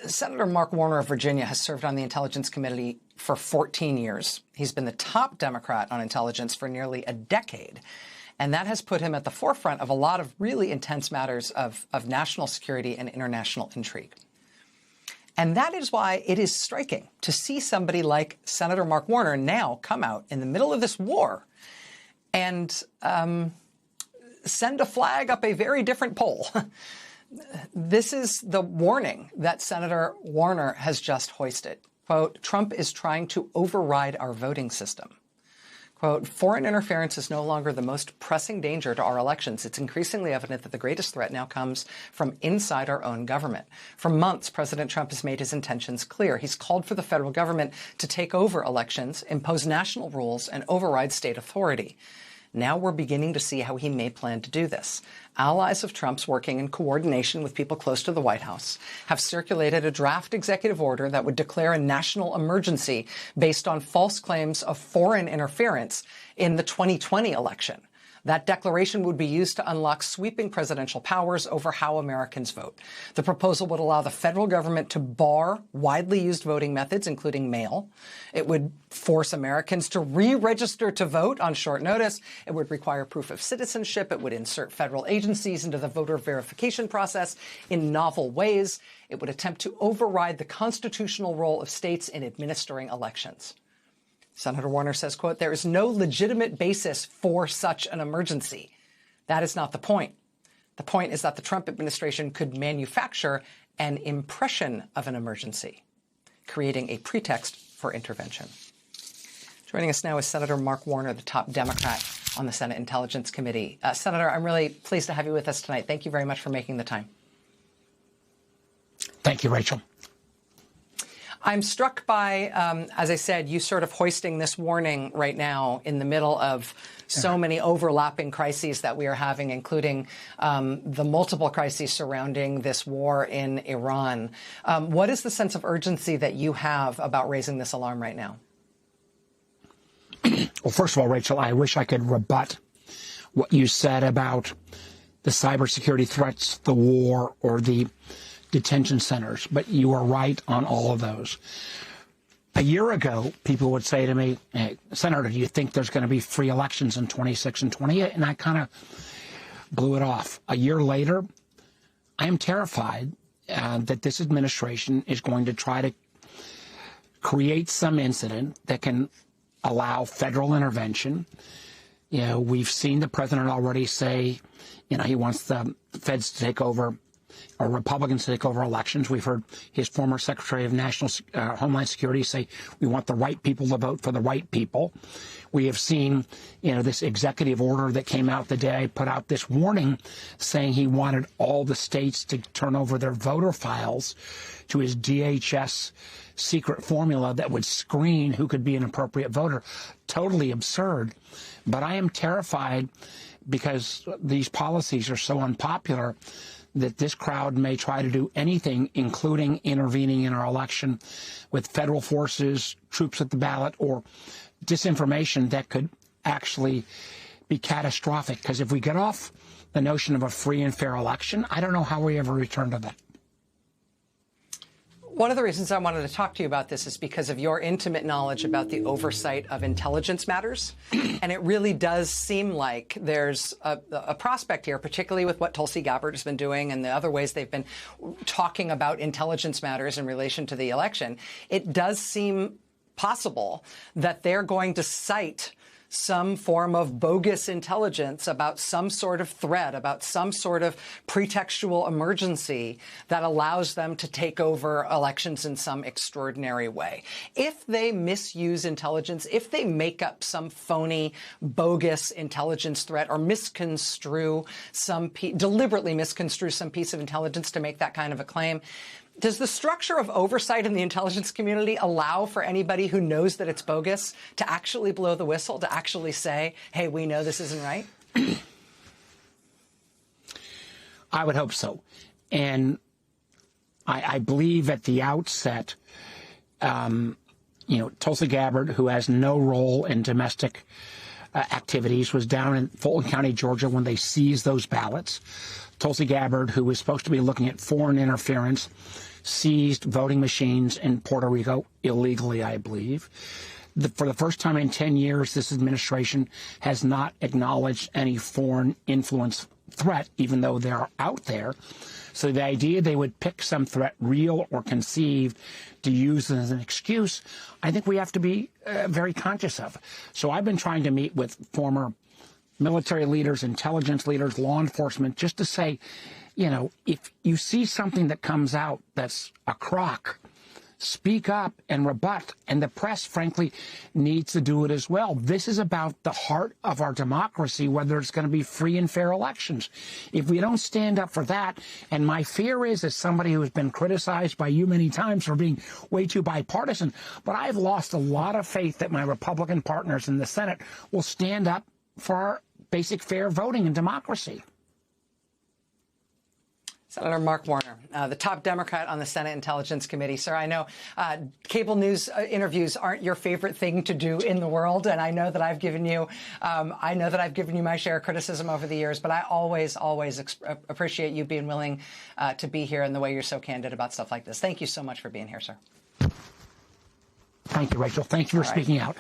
Senator Mark Warner of Virginia has served on the Intelligence Committee for 14 years. He's been the top Democrat on intelligence for nearly a decade. And that has put him at the forefront of a lot of really intense matters of national security and international intrigue. And that is why it is striking to see somebody like Senator Mark Warner now come out in the middle of this war and send a flag up a very different pole. This is the warning that Senator Warner has just hoisted. Quote, Trump is trying to override our voting system. Quote, foreign interference is no longer the most pressing danger to our elections. It's increasingly evident that the greatest threat now comes from inside our own government. For months, President Trump has made his intentions clear. He's called for the federal government to take over elections, impose national rules, and override state authority. Now we're beginning to see how he may plan to do this. Allies of Trump's working in coordination with people close to the White House have circulated a draft executive order that would declare a national emergency based on false claims of foreign interference in the 2020 election. That declaration would be used to unlock sweeping presidential powers over how Americans vote. The proposal would allow the federal government to bar widely used voting methods, including mail. It would force Americans to re-register to vote on short notice. It would require proof of citizenship. It would insert federal agencies into the voter verification process in novel ways. It would attempt to override the constitutional role of states in administering elections. Senator Warner says, quote, there is no legitimate basis for such an emergency. That is not the point. The point is that the Trump administration could manufacture an impression of an emergency, creating a pretext for intervention. Joining us now is Senator Mark Warner, the top Democrat on the Senate Intelligence Committee. Senator, I'm really pleased to have you with us tonight. Thank you very much for making the time. Thank you, Rachel. I'm struck by, as I said, you sort of hoisting this warning right now in the middle of so many overlapping crises that we are having, including the multiple crises surrounding this war in Iran. What is the sense of urgency that you have about raising this alarm right now? Well, first of all, Rachel, I wish I could rebut what you said about the cybersecurity threats, the war, or the detention centers, but you are right on all of those. A year ago, people would say to me, hey, Senator, do you think there's going to be free elections in 26 and 28? And I kind of blew it off. A year later, I am terrified that this administration is going to try to create some incident that can allow federal intervention. You know, we've seen the president already say, you know, he wants the feds to take over, or Republicans to take over elections. We've heard his former Secretary of National Homeland Security say we want the right people to vote for the right people. We have seen, you know, this executive order that came out the day put out this warning saying he wanted all the states to turn over their voter files to his DHS secret formula that would screen who could be an appropriate voter. Totally absurd. But I am terrified because these policies are so unpopular that this crowd may try to do anything, including intervening in our election with federal forces, troops at the ballot, or disinformation that could actually be catastrophic. Because if we get off the notion of a free and fair election, I don't know how we ever return to that. One of the reasons I wanted to talk to you about this is because of your intimate knowledge about the oversight of intelligence matters. And it really does seem like there's a prospect here, particularly with what Tulsi Gabbard has been doing and the other ways they've been talking about intelligence matters in relation to the election. It does seem possible that they're going to cite some form of bogus intelligence about some sort of threat, about some sort of pretextual emergency that allows them to take over elections in some extraordinary way. If they misuse intelligence, if they make up some phony, bogus intelligence threat or deliberately misconstrue some piece of intelligence to make that kind of a claim, does the structure of oversight in the intelligence community allow for anybody who knows that it's bogus to actually blow the whistle, to actually say, hey, we know this isn't right? I would hope so. And I believe at the outset, Tulsi Gabbard, who has no role in domestic activities, was down in Fulton County, Georgia, when they seized those ballots. Tulsi Gabbard, who was supposed to be looking at foreign interference, seized voting machines in Puerto Rico illegally, I believe. For the first time in 10 years, this administration has not acknowledged any foreign influence threat, even though they're out there. So the idea they would pick some threat, real or conceived, to use as an excuse, I think we have to be very conscious of. So I've been trying to meet with former military leaders, intelligence leaders, law enforcement, just to say, you know, if you see something that comes out that's a crock, speak up and rebut. And the press, frankly, needs to do it as well. This is about the heart of our democracy, whether it's going to be free and fair elections. If we don't stand up for that, and my fear is, as somebody who has been criticized by you many times for being way too bipartisan, but I've lost a lot of faith that my Republican partners in the Senate will stand up for our basic fair voting and democracy. Senator Mark Warner, the top Democrat on the Senate Intelligence Committee. Sir, I know cable news interviews aren't your favorite thing to do in the world, and I know that I've given you, my share of criticism over the years. But I always appreciate you being willing to be here and the way you're so candid about stuff like this. Thank you so much for being here, sir. Thank you, Rachel. Thank you for speaking out.